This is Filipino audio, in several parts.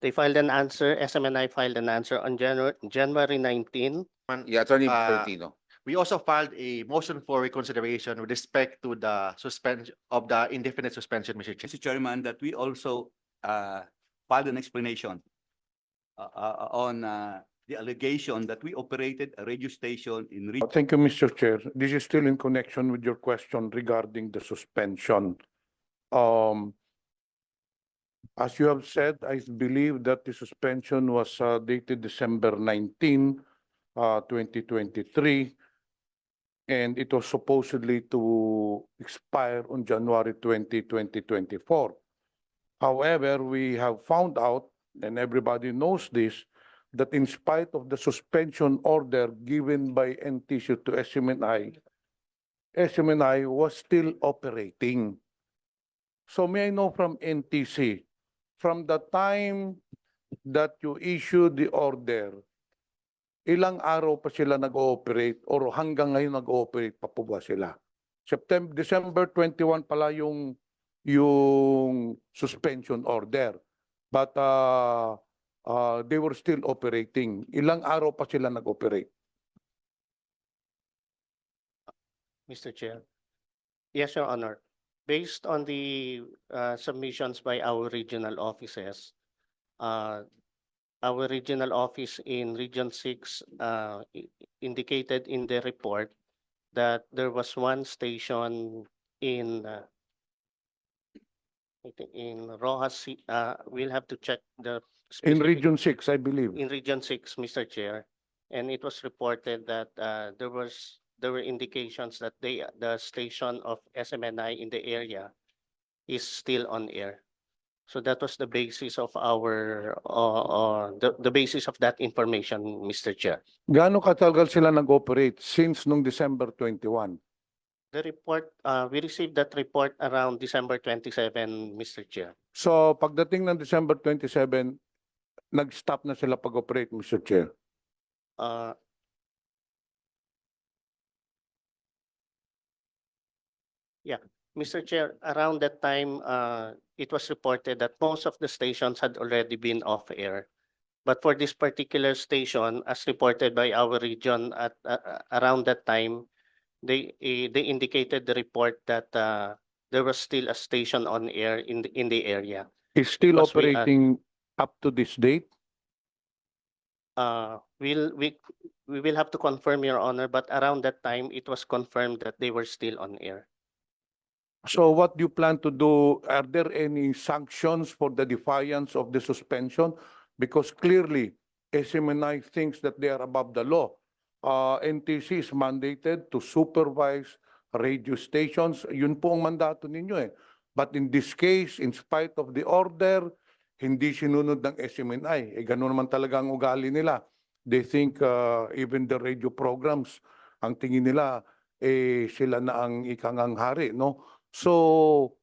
They filed an answer, SMNI filed an answer on January 19. Yeah, Attorney Uh, Tolentino. We also filed a motion for reconsideration with respect to the suspension of the indefinite suspension, Mr. Chair. Mr. Chairman, that we also filed an explanation on the allegation that we operated a radio station in Thank you, Mr. Chair. This is still in connection with your question regarding the suspension. As you have said, I believe that the suspension was dated December 19, 2023, and it was supposedly to expire on January 20, 2024. However, we have found out, and everybody knows this, that in spite of the suspension order given by NTC to SMNI, SMNI was still operating. So may I know from NTC, from the time that you issued the order, ilang araw pa sila nag-ooperate or hanggang ngayon nag-ooperate pa po ba sila? December 21 pala yung suspension order. But they were still operating. Ilang araw pa sila nag-operate? Mr. Chair. Yes, Your Honor. Based on the submissions by our regional offices, our regional office in Region 6 indicated in the report that there was one station in I think in Rojas. We'll have to check the In specific- Region 6, I believe. in Region 6, Mr. Chair, and it was reported that there were indications that the station of SMNI in the area is still on air. So that was the basis of our the basis of that information, Mr. Chair. Gaano katagal sila nag-operate since nung December 21? The report, we received that report around December 27, Mr. Chair. So pagdating ng December 27, nag-stop na sila pag-operate, Mr. Chair. Uh, Yeah, Mr. Chair, around that time, it was reported that most of the stations had already been off air. But for this particular station, as reported by our region at around that time, they indicated the report that there was still a station on air in the area. Is still Because we, operating up to this date? We will have to confirm, Your Honor, but around that time, it was confirmed that they were still on air. So what do you plan to do? Are there any sanctions for the defiance of the suspension? Because clearly, SMNI thinks that they are above the law. NTC is mandated to supervise radio stations. Yun po ang mandato ninyo eh. But in this case, in spite of the order, hindi sinunod ng SMNI. Eh, ganun naman talaga ang ugali nila. They think even the radio programs, ang tingin nila, eh, sila na ang ikangang hari, no? So,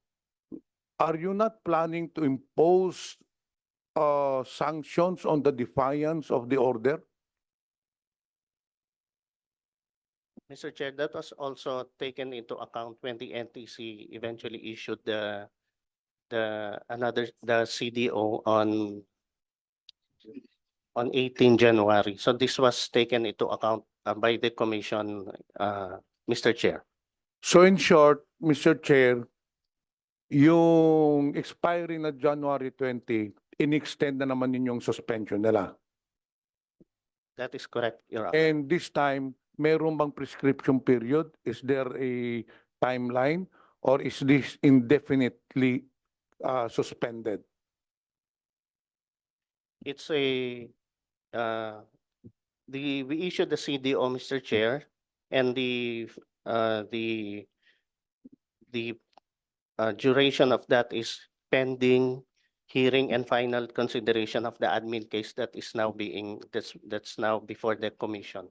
are you not planning to impose sanctions on the defiance of the order? Mr. Chair, that was also taken into account when the NTC eventually issued the CDO on 18 January. So this was taken into account by the commission, Mr. Chair. So in short, Mr. Chair, yung expiring na January 20, in-extend na naman ninyong suspension nila. That is correct, Your Honor. And this time, meron bang prescription period? Is there a timeline? Or is this indefinitely suspended? It's we issued the CDO, Mr. Chair, and the duration of that is pending hearing and final consideration of the admin case that is now that's now before the commission.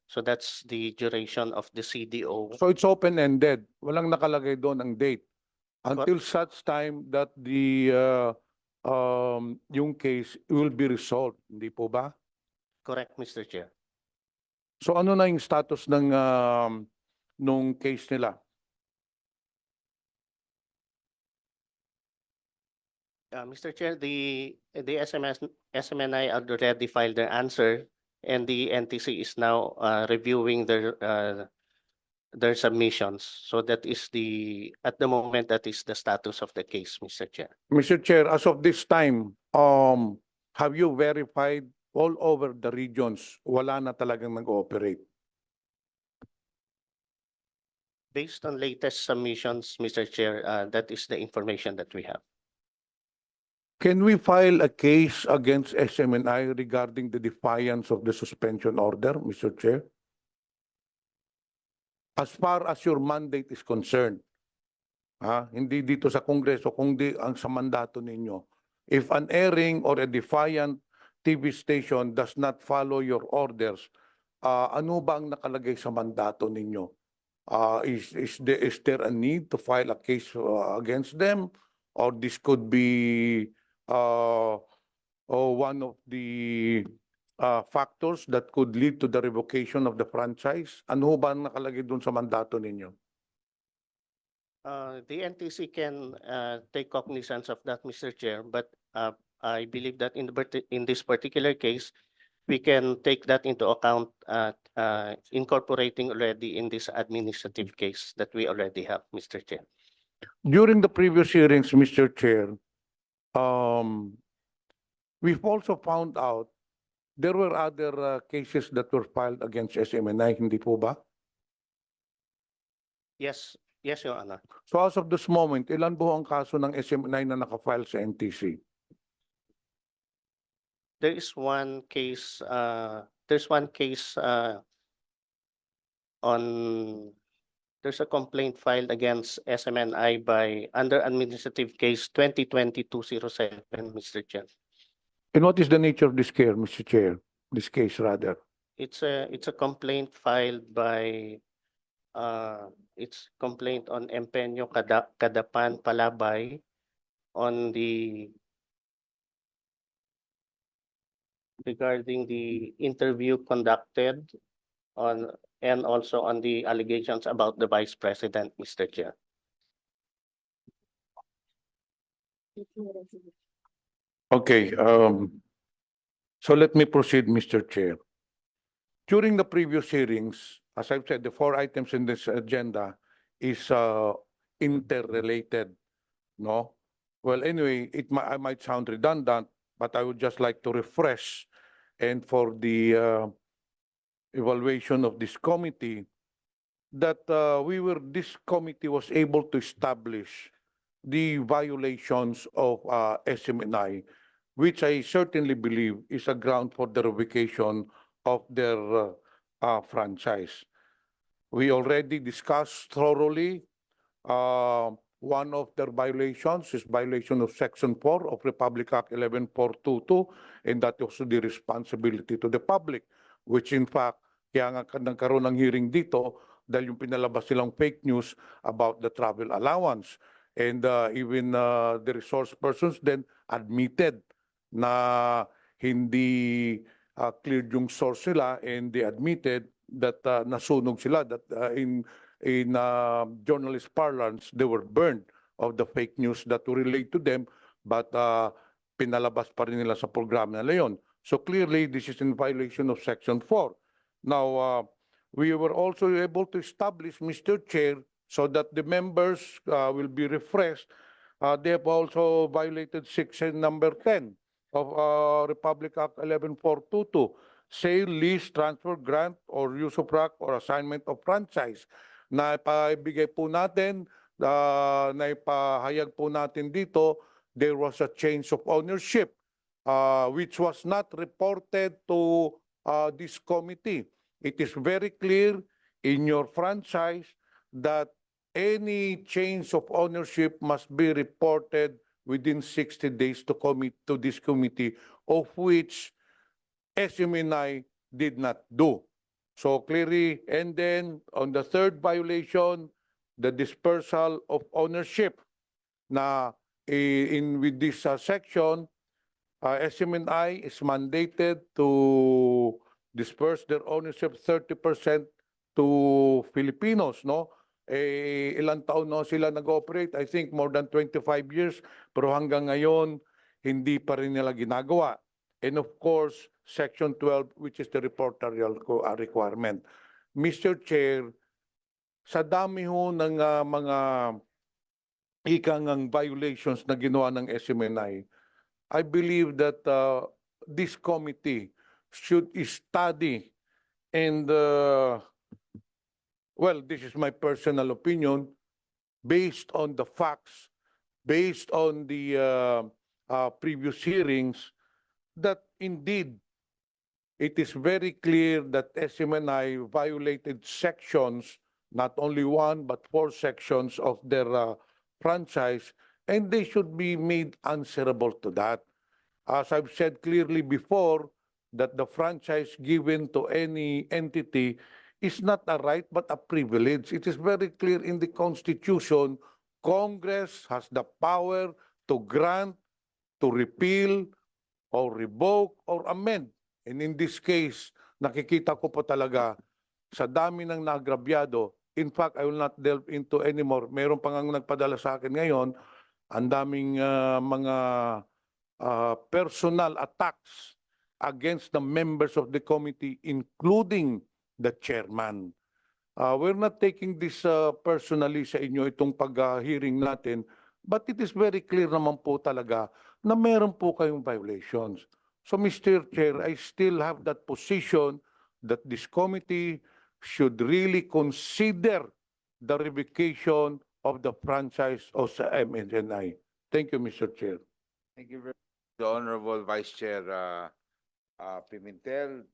So that's the duration of the CDO. So it's open-ended. Walang nakalagay doon ang date. Until such time that the yung case will be resolved. Hindi po ba? Correct, Mr. Chair. So ano na yung status ng nung case nila? Mr. Chair, the SMNI already filed their answer, and the NTC is now reviewing their submissions. So that is at the moment, that is the status of the case, Mr. Chair. Mr. Chair, as of this time, have you verified all over the regions, wala na talagang nag-ooperate? Based on latest submissions, Mr. Chair, that is the information that we have. Can we file a case against SMNI regarding the defiance of the suspension order, Mr. Chair? As far as your mandate is concerned, hindi dito sa Kongreso, kundi ang sa mandato ninyo. If an airing or a defiant TV station does not follow your orders, ano ba ang nakalagay sa mandato ninyo? Is there a need to file a case against them? Or this could be one of the factors that could lead to the revocation of the franchise? Ano ba ang nakalagay doon sa mandato ninyo? The NTC can take cognizance of that, Mr. Chair, but I believe that in this particular case, we can take that into account, incorporating already in this administrative case that we already have, Mr. Chair. During the previous hearings, Mr. Chair, we've also found out there were other cases that were filed against SMNI, hindi po ba? Yes, Your Honor. So as of this moment, ilan po ang kaso ng SMNI na nakafile sa NTC? There is one case, there's a complaint filed against SMNI under administrative case 2020-207, Mr. Chair. And what is the nature of this case, Mr. Chair? This case, rather. It's a complaint filed by, it's complaint on Empeño Kadapan Palabay regarding the interview conducted and also on the allegations about the Vice President, Mr. Chair. Okay, so let me proceed, Mr. Chair. During the previous hearings, as I've said, the 4 items in this agenda is interrelated, no? Well, anyway, I might sound redundant, but I would just like to refresh, and for the evaluation of this committee, that this committee was able to establish the violations of SMNI, which I certainly believe is a ground for the revocation of their franchise. We already discussed thoroughly one of their violations is violation of Section 4 of Republic Act 11422, and that also the responsibility to the public, which in fact, kaya nga nagkaroon ng hearing dito dahil yung pinalabas silang fake news about the travel allowance. And even the resource persons then admitted na hindi cleared yung source nila, and they admitted that nasunog sila, that in journalist parlance, they were burned of the fake news that relate to them, but pinalabas pa rin nila sa programa nila yun. So clearly, this is in violation of Section 4. Now, we were also able to establish, Mr. Chair, so that the members will be refreshed. They have also violated Section number 10 of Republic Act 11422, sale, lease, transfer, grant, or use of tract or assignment of franchise. Na ipaibigay po natin, na ipahayag po natin dito, there was a change of ownership which was not reported to this committee. It is very clear in your franchise that any change of ownership must be reported within 60 days to this committee, of which SMNI did not do. So clearly, and then on the third violation, the dispersal of ownership. Na with this section, SMNI is mandated to disperse their ownership 30% to Filipinos, no? Ilang taon na sila nag-operate? I think more than 25 years. Pero hanggang ngayon, hindi pa rin nila ginagawa. And of course, Section 12, which is the reportorial requirement. Mr. Chair, sa dami ho ng mga ikangang violations na ginawa ng SMNI, I believe that this committee should study and, well, this is my personal opinion, based on the facts, based on the previous hearings, that indeed it is very clear that SMNI violated sections, not only one, but 4 sections of their franchise, and they should be made answerable to that. As I've said clearly before, that the franchise given to any entity is not a right but a privilege. It is very clear in the Constitution, Congress has the power to grant, to repeal, or revoke, or amend. And in this case, nakikita ko po talaga sa dami ng naagrabyado. In fact, I will not delve into anymore. Meron pa ngang nagpadala sa akin ngayon, ang daming mga personal attacks against the members of the committee, including the chairman. We're not taking this personally sa inyo itong pag-hearing natin, but it is very clear naman po talaga na meron po kayong violations. So Mr. Chair, I still have that position that this committee should really consider the revocation of the franchise of sa MNNI. Thank you, Mr. Chair. Thank you very much, the Honorable Vice Chair Pimentel.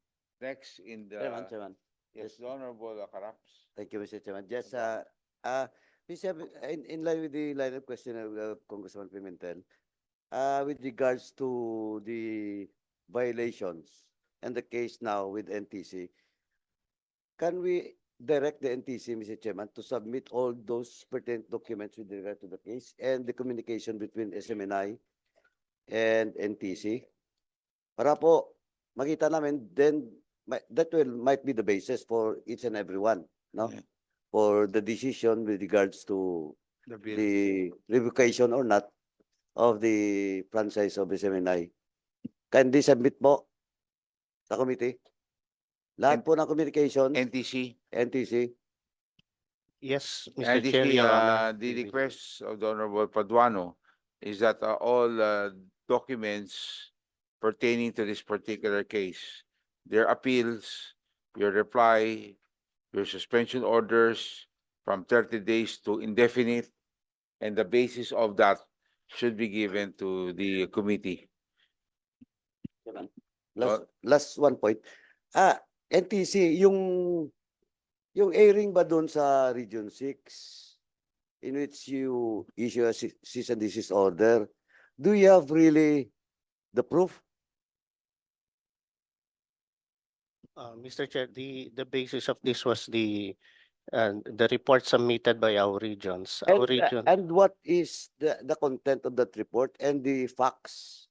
Next in the, Chairman. yes, the Honorable Caraps. Thank you, Mr. Chairman. Just, Mr. In line with the line of question of Congressman Pimentel, with regards to the violations and the case now with NTC, can we direct the NTC, Mr. Chairman, to submit all those pertinent documents with regard to the case and the communication between SMNI and NTC? Para po makita namin, then that might be the basis for each and every one, no? Yeah. For the decision with regards to The bill. the revocation or not of the franchise of SMNI. Can they submit po sa committee? Lahat po ng communications, NTC. NTC. Yes, Mr. Chair, NTC, Your Honor. the request of the Honorable Paduano is that all documents pertaining to this particular case, their appeals, your reply, your suspension orders from 30 days to indefinite, and the basis of that should be given to the committee. Last one point. NTC, yung airing ba doon sa Region 6 in which you issue a cease and desist order, do you have really the proof? Mr. Chair, the basis of this was the report submitted by our regions. Our region, And what is the content of that report and the facts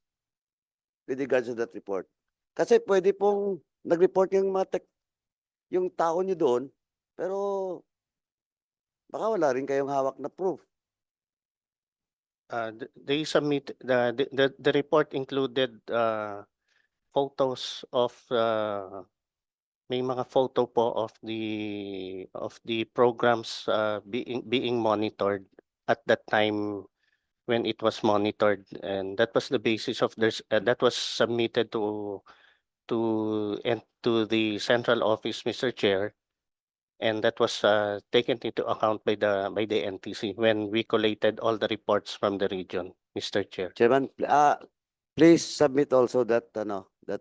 with regards to that report? Kasi pwede pong nag-report yung tao niyo doon, pero baka wala rin kayong hawak na proof. they submit, the report included photos of, may mga photo po of the programs being monitored at that time when it was monitored, and that was the basis of this, that was submitted to the central office, Mr. Chair, and that was taken into account by the NTC when we collated all the reports from the region, Mr. Chair. Chairman, please submit also that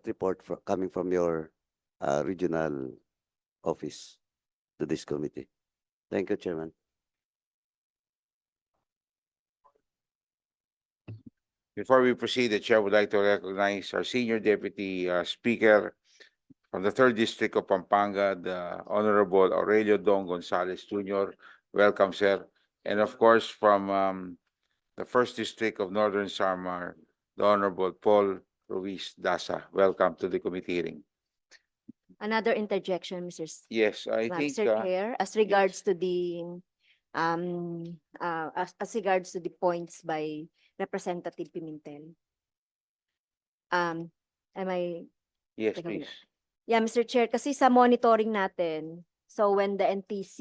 report coming from your regional office to this committee. Thank you, Chairman. Before we proceed, the chair would like to recognize our senior deputy speaker from the 3rd District of Pampanga, the Honorable Aurelio Dong Gonzalez Jr. Welcome, sir. And of course, from the 1st District of Northern Samar, the Honorable Paul Ruiz Daza. Welcome to the committee hearing. Another interjection, Mr. Yes, I think, Mr. Chair, as regards to the as regards to the points by Representative Pimentel. am I Yes, Teka muna. please. Yeah, Mr. Chair, kasi sa monitoring natin, so when the NTC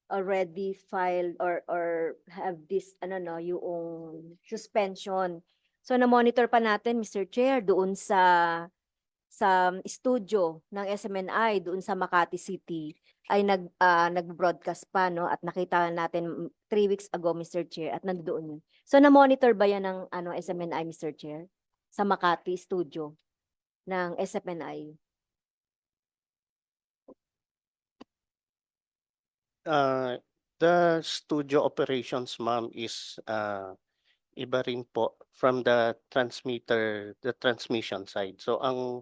already filed or have this, ano no, yung suspension. So na-monitor pa natin, Mr. Chair, doon sa studio ng SMNI, doon sa Makati City, ay nag-broadcast pa, no? At nakita natin 3 weeks ago, Mr. Chair, at nandoon yun. So na-monitor ba yan ng SMNI, Mr. Chair? Sa Makati studio ng SMNI? The studio operations, ma'am, is iba rin po from the transmission side. So ang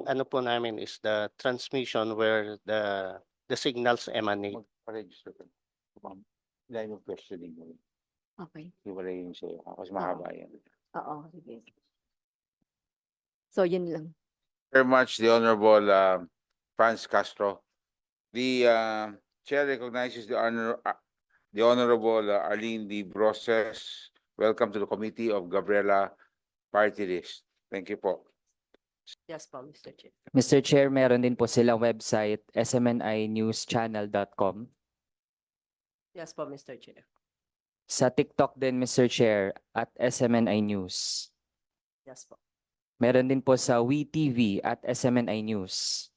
ano po namin is the transmission where the signals emanate. Mag-register ka. Ma'am, line of questioning mo. Okay. Hiwalay yung sa'yo. Kasi mahaba yan. Oo, sige. So, yun lang. Very much, the Honorable Franz Castro. The Chair recognizes the Honorable Arlene D. Broses. Welcome to the Committee of Gabriela Party List. Thank you po. Yes po, Mr. Chair. Mr. Chair, meron din po silang website, smninewschannel.com. Yes po, Mr. Chair. Sa TikTok din, Mr. Chair, at SMNI News. Yes po. Meron din po sa WeTV at SMNI News.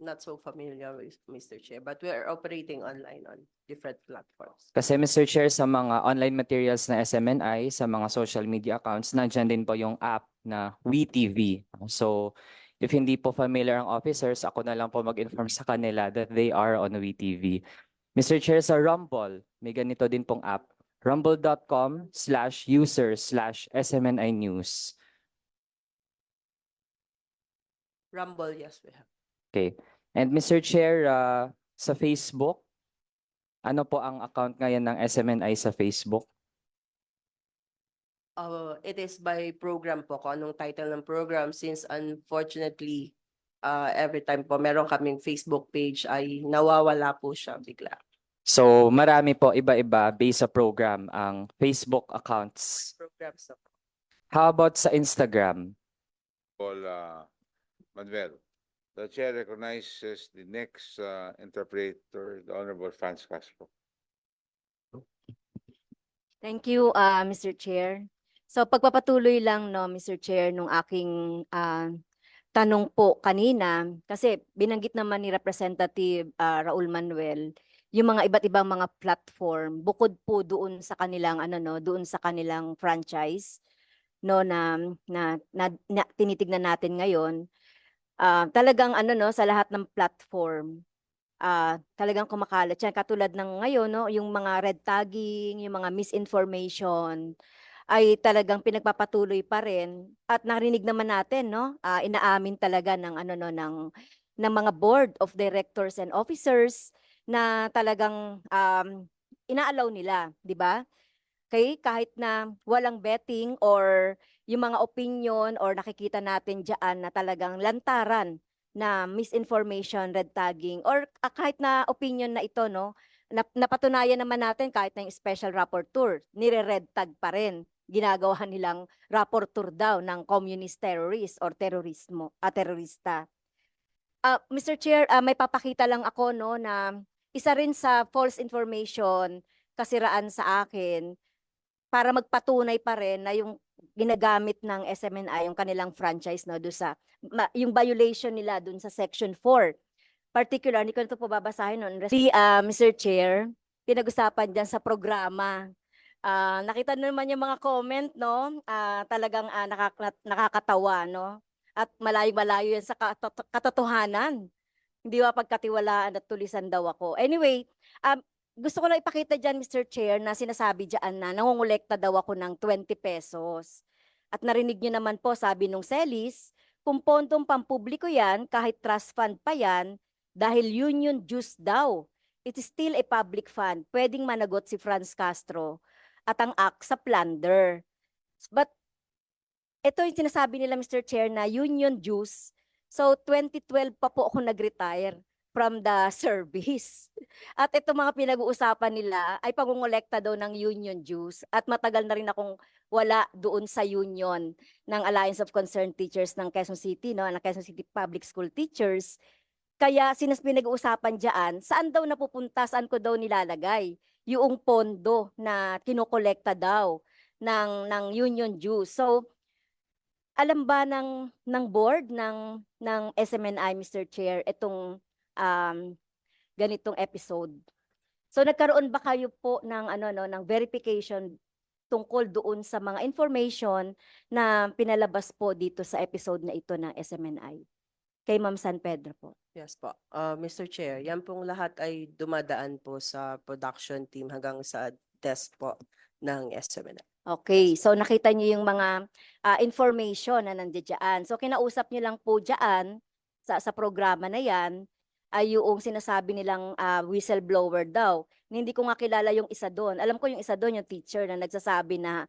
Not so familiar with Mr. Chair, but we are operating online on different platforms. Kasi Mr. Chair, sa mga online materials na SMNI, sa mga social media accounts, nandyan din po yung app na WeTV. So, if hindi po familiar ang officers, ako na lang po mag-inform sa kanila that they are on WeTV. Mr. Chair, sa Rumble, may ganito din pong app. rumble.com/user/SMNI News. Rumble, yes, we have. Okay. And Mr. Chair, sa Facebook, ano po ang account ngayon ng SMNI sa Facebook? It is by program po, kung anong title ng program, since unfortunately, every time po meron kaming Facebook page ay nawawala po siya bigla. So marami po iba-iba based sa program ang Facebook accounts. Programs po. How about sa Instagram? Honorable Manuel. The Chair recognizes the next interpreter, the Honorable Franz Castro. Thank you, Mr. Chair. So pagpapatuloy lang, no, Mr. Chair, nung aking tanong po kanina, kasi binanggit naman ni Representative Raul Manuel, yung mga iba't ibang mga platform, bukod po doon sa kanilang, doon sa kanilang franchise, no, na tinitignan natin ngayon, talagang sa lahat ng platform, talagang kumakalat yan. Katulad ng ngayon, no, yung mga red tagging, yung mga misinformation, ay talagang pinagpapatuloy pa rin. At narinig naman natin, no, inaamin talaga ng ng mga board of directors and officers na talagang inaalaw nila, di ba? Kahit na walang betting or yung mga opinion or nakikita natin diyan na talagang lantaran na misinformation, red tagging, or kahit na opinion na ito, no, napatunayan naman natin kahit na yung special rapporteur, nire-red tag pa rin. Ginagawa nilang rapporteur daw ng communist terrorist or terorista. Mr. Chair, may papakita lang ako, no, na isa rin sa false information kasiraan sa akin para magpatunay pa rin na yung ginagamit ng SMNI, yung kanilang franchise, no, doon sa yung violation nila doon sa Section 4. Particular, hindi ko na ito po babasahin noon. Mr. Chair, pinag-usapan dyan sa programa. Nakita naman yung mga comment, no? Talagang nakakatawa, no? At malayo-malayo yan sa katotohanan. Hindi mapagkatiwalaan at tulisan daw ako. Anyway, gusto ko lang ipakita dyan, Mr. Chair, na sinasabi dyan na nangungulekta daw ako ng 20 pesos. At narinig nyo naman po, sabi nung Celis, kung pondong pampubliko yan, kahit trust fund pa yan, dahil union dues daw, it is still a public fund. Pwedeng managot si Franz Castro at ang act sa plunder. But ito yung sinasabi nila, Mr. Chair, na union dues. So 2012 pa po ako nag-retire from the service. At ito mga pinag-uusapan nila ay pangungulekta daw ng union dues. At matagal na rin akong wala doon sa union ng Alliance of Concerned Teachers ng Quezon City, no, ng Quezon City Public School Teachers. Kaya sinas pinag-uusapan diyan, saan daw napupunta, saan ko daw nilalagay yung pondo na kinokolekta daw ng union dues. So alam ba ng board ng SMNI, Mr. Chair, itong ganitong episode? So nagkaroon ba kayo po ng ng verification tungkol doon sa mga information na pinalabas po dito sa episode na ito ng SMNI? Kay Ma'am San Pedro po. Yes po. Mr. Chair, yan pong lahat ay dumadaan po sa production team hanggang sa desk po ng SMNI. Okay, so nakita niyo yung mga information na nandiyan. So kinausap niyo lang po diyan sa programa na yan ay yung sinasabi nilang whistleblower daw. Hindi ko nga kilala yung isa doon. Alam ko yung isa doon, yung teacher na nagsasabi na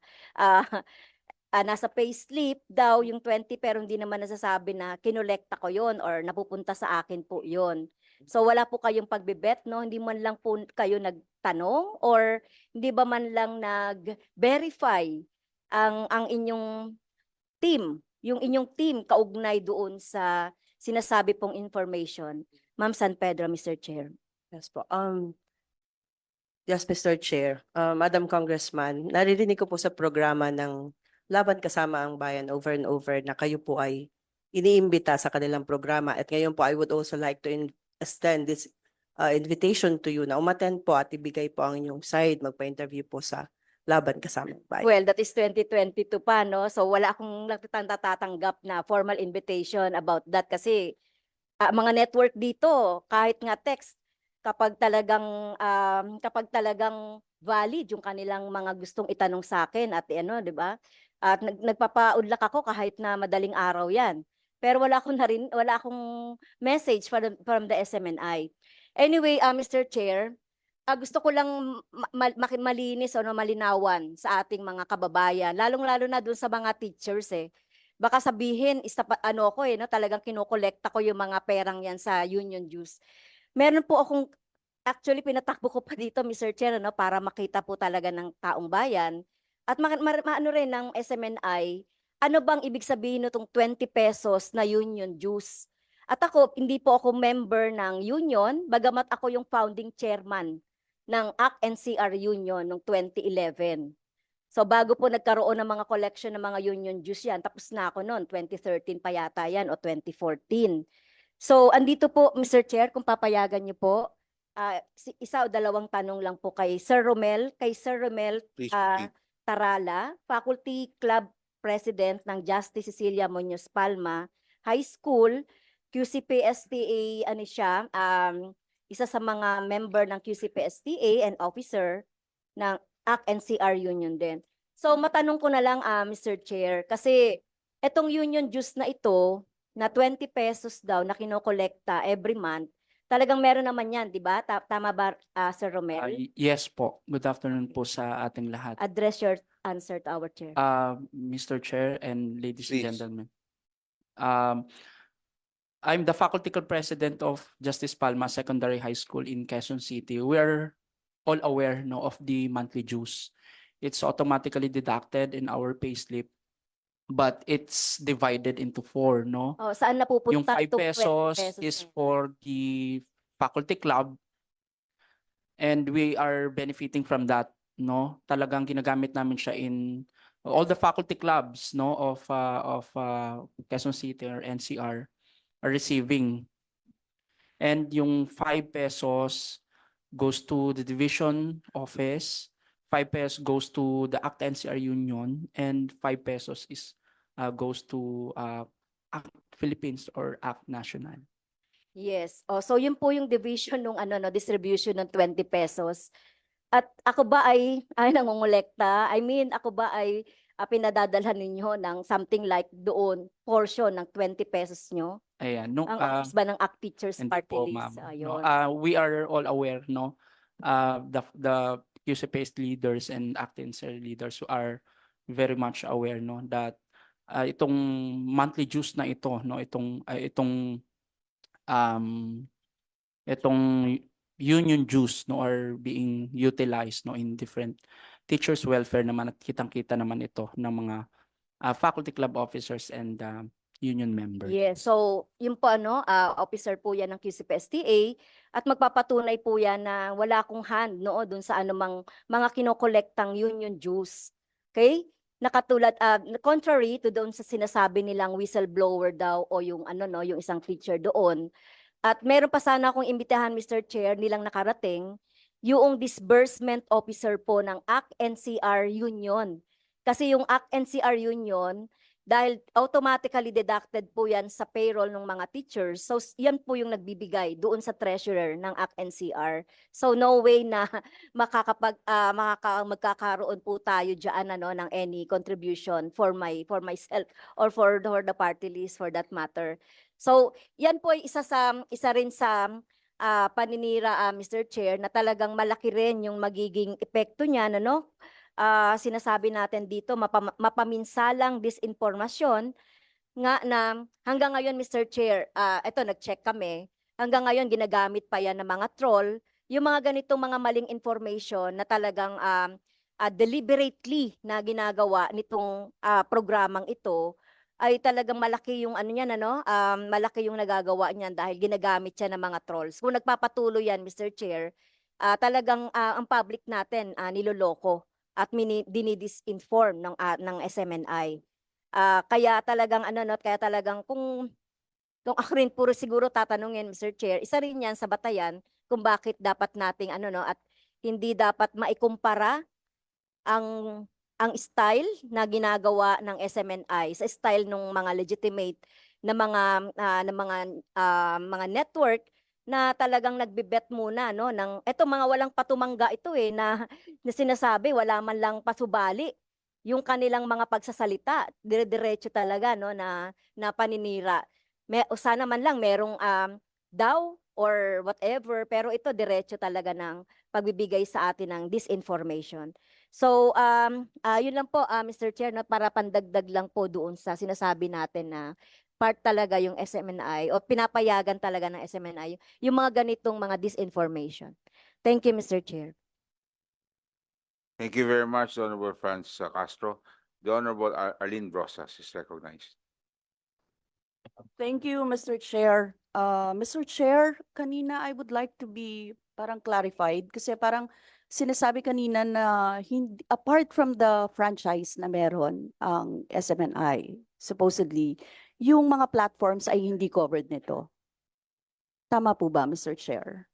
nasa payslip daw yung 20 pero hindi naman nasasabi na kinolekta ko yon or napupunta sa akin po yon. So wala po kayong pagbibet, no? Hindi man lang po kayo nagtanong or hindi ba man lang nag-verify ang inyong team, yung inyong team kaugnay doon sa sinasabi pong information. Ma'am San Pedro, Mr. Chair. Yes po. Yes, Mr. Chair. Madam Congressman, naririnig ko po sa programa ng Laban Kasama ang Bayan over and over na kayo po ay iniimbita sa kanilang programa. At ngayon po, I would also like to extend this invitation to you na umattend po at ibigay po ang inyong side, magpa-interview po sa Laban Kasama ang Bayan. Well, that is 2022 pa, no? So wala akong natatanggap na formal invitation about that kasi mga network dito, kahit nga text, kapag talagang valid yung kanilang mga gustong itanong sa akin at 'di ba? At nagpapaunlak ako kahit na madaling araw 'yan. Pero wala akong message from the SMNI. Anyway, Mr. Chair, gusto ko lang malinis o malinawan sa ating mga kababayan, lalong-lalo na dun sa mga teachers Baka sabihin talagang kinokolekta ko yung mga perang yan sa union dues. Meron po akong actually pinatakbo ko pa dito, Mr. Chair, para makita po talaga ng taong bayan at maano rin ng SMNI, ano bang ibig sabihin nitong 20 pesos na union dues? At ako, hindi po ako member ng union, bagamat ako yung founding chairman ng ACT-NCR Union noong 2011. So bago po nagkaroon ng mga collection ng mga union dues yan, tapos na ako noon, 2013 pa yata yan o 2014. So andito po, Mr. Chair, kung papayagan niyo po, isa o dalawang tanong lang po kay Sir Romel. Kay Sir Romel Please proceed. Tarala, Faculty Club President ng Justice Cecilia Muñoz Palma High School, QCPSTA, isa sa mga member ng QCPSTA and officer ng ACT-NCR Union din. So matanong ko na lang, Mr. Chair, kasi etong union dues na ito, na 20 pesos daw na kinokolekta every month, talagang meron naman yan, di ba? Tama ba, Sir Romel? Yes po. Good afternoon po sa ating lahat. Address your answer to our chair. Mr. Chair and ladies and Please. gentlemen. I'm the faculty president of Justice Palma Secondary High School in Quezon City. We are all aware of the monthly dues. It's automatically deducted in our payslip, but it's divided into 4, no? Oh, saan napupunta Yung 5 itong 20 pesos is na yun? for the faculty club, and we are benefiting from that, no? Talagang ginagamit namin siya in all the faculty clubs, no, of Quezon City or NCR are receiving. And yung 5 pesos goes to the division office, 5 pesos goes to the ACT-NCR Union, and 5 pesos goes to ACT Philippines or ACT National. Yes. Oh, so yun po yung division ng distribution ng 20 pesos. At ako ba ay nangongolekta? I mean, ako ba ay pinadadalhan ninyo ng something like doon portion ng 20 pesos nyo? Ayan, no, Ang office ba ng ACT Teachers hindi Party po, List? ma'am, no. Ayun. We are all aware, no, the QCPS leaders and ACT-NCR leaders who are very much aware, no, that itong monthly dues na ito, no, itong union dues, no, are being utilized, no, in different teachers welfare naman at kitang-kita naman ito ng mga faculty club officers and union members. Yes, so yun po officer po yan ng QCPSTA at magpapatunay po yan na wala akong hand doon sa anumang mga kinokolektang union dues. Okay? Nakatulad, contrary to doon sa sinasabi nilang whistleblower daw o yung yung isang teacher doon. At meron pa sana akong imbitahan, Mr. Chair, nilang nakarating, yung disbursement officer po ng ACT-NCR Union. Kasi yung ACT-NCR Union, dahil automatically deducted po yan sa payroll ng mga teachers, so yan po yung nagbibigay doon sa treasurer ng ACT-NCR. So no way na magkakaroon po tayo diyan ng any contribution for myself or for the party list for that matter. So yan po ay isa rin sa paninira, Mr. Chair, na talagang malaki rin yung magiging epekto niyan, sinasabi natin dito, mapaminsalang disinformasyon nga na hanggang ngayon, Mr. Chair, ito nag-check kami, hanggang ngayon ginagamit pa yan ng mga troll, yung mga ganitong mga maling information na talagang deliberately na ginagawa nitong programang ito, ay talagang malaki yung malaki yung nagagawa niyan dahil ginagamit siya ng mga trolls. Kung nagpapatuloy yan, Mr. Chair, talagang ang public natin niloloko at dinidisinform ng SMNI. Kaya talagang kaya talagang kung ako rin puro siguro tatanungin, Mr. Chair, isa rin yan sa batayan kung bakit dapat nating at hindi dapat maikumpara ang style na ginagawa ng SMNI sa style ng mga legitimate na mga network na talagang nagbibet muna ng mga walang patumangga ito na sinasabi wala man lang pasubali yung kanilang mga pagsasalita, dire-diretso talaga na paninira. Sana man lang merong daw or whatever, pero ito diretso talaga ng pagbibigay sa atin ng disinformation. So, yun lang po, Mr. Chair, para pandagdag lang po doon sa sinasabi natin na part talaga yung SMNI o pinapayagan talaga ng SMNI yung mga ganitong mga disinformation. Thank you, Mr. Chair. Thank you very much, Honorable Franz Castro. The Honorable Arlene Brosas is recognized. Thank you, Mr. Chair. Mr. Chair, kanina I would like to be parang clarified kasi parang sinasabi kanina na hindi, apart from the franchise na meron ang SMNI, supposedly, yung mga platforms ay hindi covered nito. Tama po ba, Mr. Chair?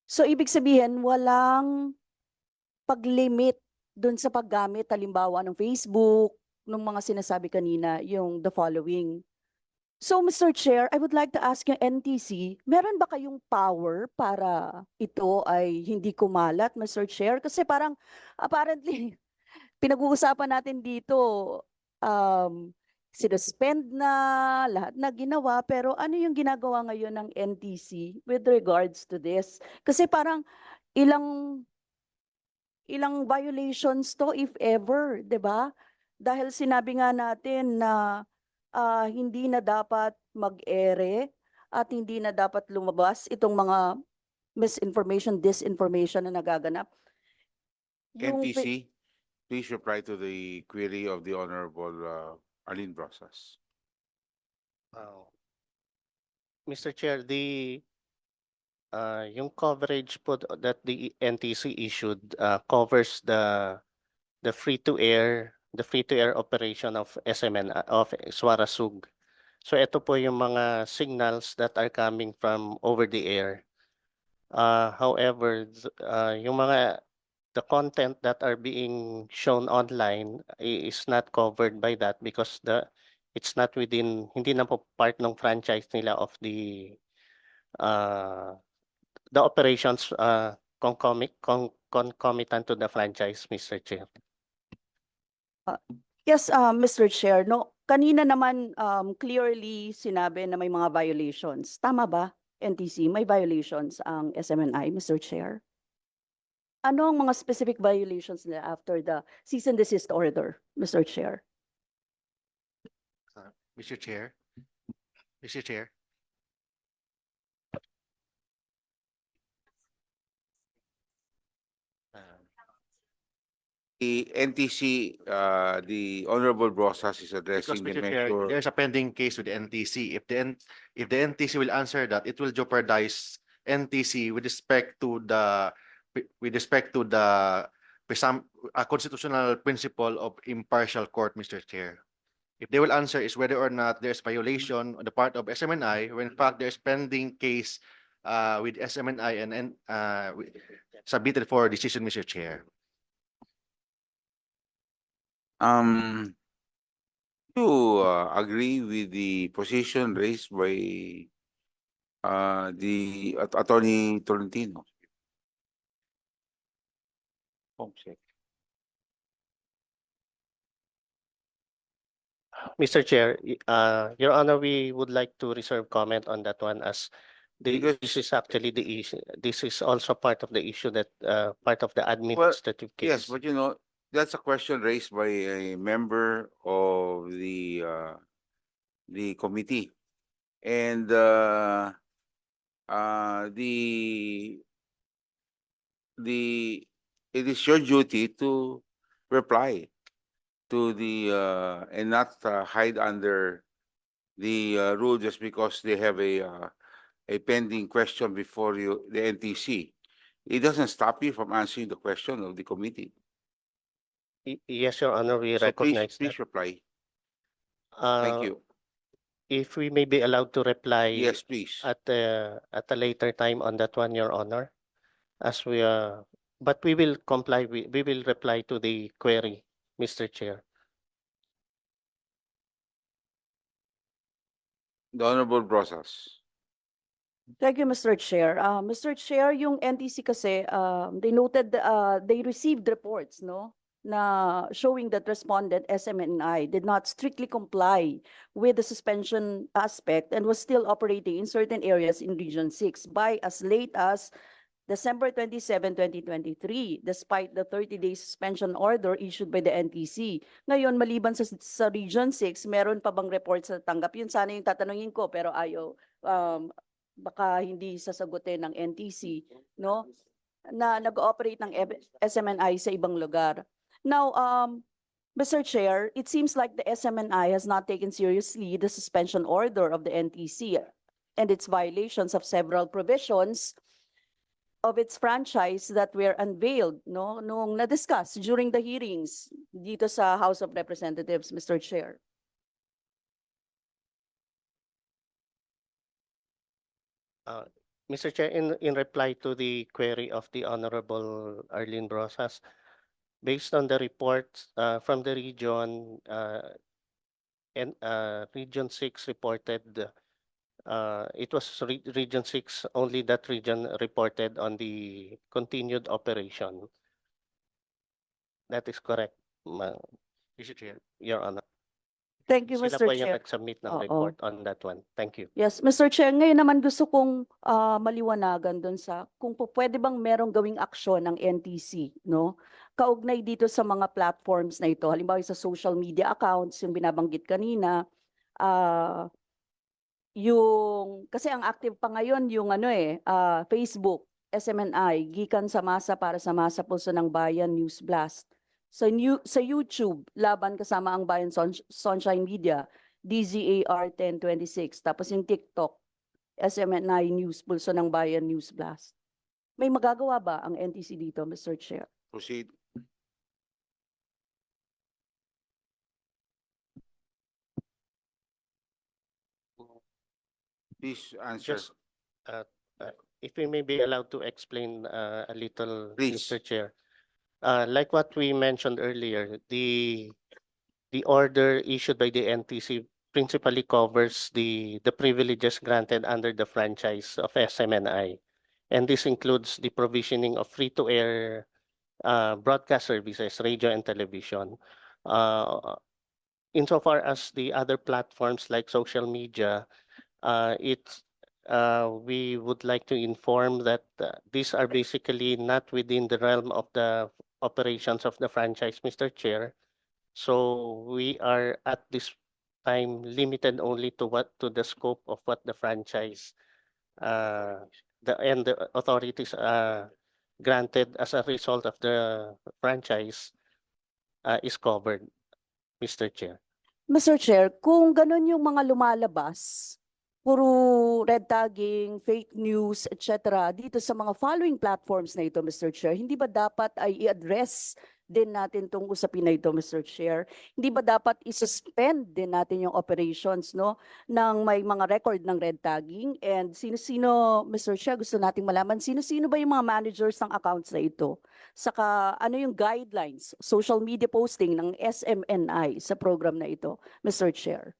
So, ibig sabihin, walang pag-limit dun sa paggamit, halimbawa ng Facebook, nung mga sinasabi kanina, yung the following. So, Mr. Chair, I would like to ask yung NTC, meron ba kayong power para ito ay hindi kumalat, Mr. Chair? Kasi parang apparently, pinag-uusapan natin dito, sinuspend na, lahat na ginawa, pero ano yung ginagawa ngayon ng NTC with regards to this? Kasi parang ilang violations to if ever, 'di ba? Dahil sinabi nga natin na hindi na dapat mag-ere at hindi na dapat lumabas itong mga misinformation, disinformation na nagaganap. NTC, please reply to the query of the Honorable Arlene Brosas. Mr. Chair, yung coverage po that the NTC issued covers the free-to-air operation of SMN of Suarasug. So ito po yung mga signals that are coming from over the air. However, the content that are being shown online is not covered by that because it's not hindi na po part ng franchise nila of the operations concomitant to the franchise, Mr. Chair. Yes, Mr. Chair, no, kanina naman clearly sinabi na may mga violations. Tama ba, NTC? May violations ang SMNI, Mr. Chair? Ano ang mga specific violations nila after the cease and desist order, Mr. Chair? Mr. Chair. Mr. Chair. The NTC, the Honorable Brosas is Because, addressing the Mr. Chair, measure. there's a pending case with the NTC. If the NTC will answer that, it will jeopardize NTC with respect to the constitutional principle of impartial court, Mr. Chair. If they will answer is whether or not there's violation on the part of SMNI, when in fact there's pending case with SMNI and submitted for decision, Mr. Chair. You agree with the position raised by the Attorney Tolentino? Mr. Chair, Your Honor, we would like to reserve comment on that one as this is actually the issue. This is also part of the issue that part of the administrative Yes, case. but you know, that's a question raised by a member of the committee. And it is your duty to reply to the and not hide under the rule just because they have a pending question before you, the NTC. It doesn't stop you from answering the question of the committee. Yes, Your Honor, we So recognize that. please reply. Thank you. If we may be allowed to reply Yes, please. at a later time on that one, Your Honor, as but we will comply. We will reply to the query, Mr. Chair. The Honorable Brosas. Thank you, Mr. Chair. Mr. Chair, yung NTC kasi, they noted, they received reports, no? Na showing that respondent SMNI did not strictly comply with the suspension aspect and was still operating in certain areas in Region 6 by as late as December 27, 2023, despite the 30-day suspension order issued by the NTC. Ngayon, maliban sa Region 6, meron pa bang report sa tanggap? Yun sana yung tatanungin ko, pero ayaw, baka hindi sasagutin ng NTC, no? Na nag-ooperate ng SMNI sa ibang lugar. Now, Mr. Chair, it seems like the SMNI has not taken seriously the suspension order of the NTC and its violations of several provisions of its franchise that were unveiled, no, nung na-discuss during the hearings dito sa House of Representatives, Mr. Chair. Mr. Chair, in reply to the query of the Honorable Arlene Brosas, based on the reports from the region, and Region 6 reported, it was Region 6 only that region reported on the continued operation. That is correct, Mr. Chair. Your Honor. Thank you, Sila Mr. po yung Chair. nag-submit ng Oo. report on that one. Thank you. Yes, Mr. Chair, ngayon naman gusto kong maliwanagan doon sa kung pwede bang merong gawing aksyon ng NTC, no? Kaugnay dito sa mga platforms na ito, halimbawa sa social media accounts, yung binabanggit kanina, yung kasi ang active pa ngayon yung Facebook, SMNI, Gikan sa Masa para sa Masa Pulso ng Bayan News Blast. Sa YouTube, laban kasama ang Bayan Sunshine Media, DZAR 1026. Tapos yung TikTok, SMNI News, Pulso ng Bayan News Blast. May magagawa ba ang NTC dito, Mr. Chair? Proceed. Please answer. Just, if we may be allowed to explain a little, Please. Mr. Chair. Like what we mentioned earlier, the order issued by the NTC principally covers the privileges granted under the franchise of SMNI. And this includes the provisioning of free-to-air broadcast services, radio and television. Insofar as the other platforms like social media, we would like to inform that these are basically not within the realm of the operations of the franchise, Mr. Chair. So we are at this time limited only to the scope of what the franchise the authorities granted as a result of the franchise is covered, Mr. Chair. Mr. Chair, kung ganun yung mga lumalabas, puro red tagging, fake news, etc., dito sa mga following platforms na ito, Mr. Chair, hindi ba dapat ay i-address din natin tong usapin na ito, Mr. Chair? Hindi ba dapat i-suspend din natin yung operations, no, ng may mga record ng red tagging? And sino-sino, Mr. Chair, gusto nating malaman, sino-sino ba yung mga managers ng accounts na ito? Saka ano yung guidelines, social media posting ng SMNI sa program na ito, Mr. Chair?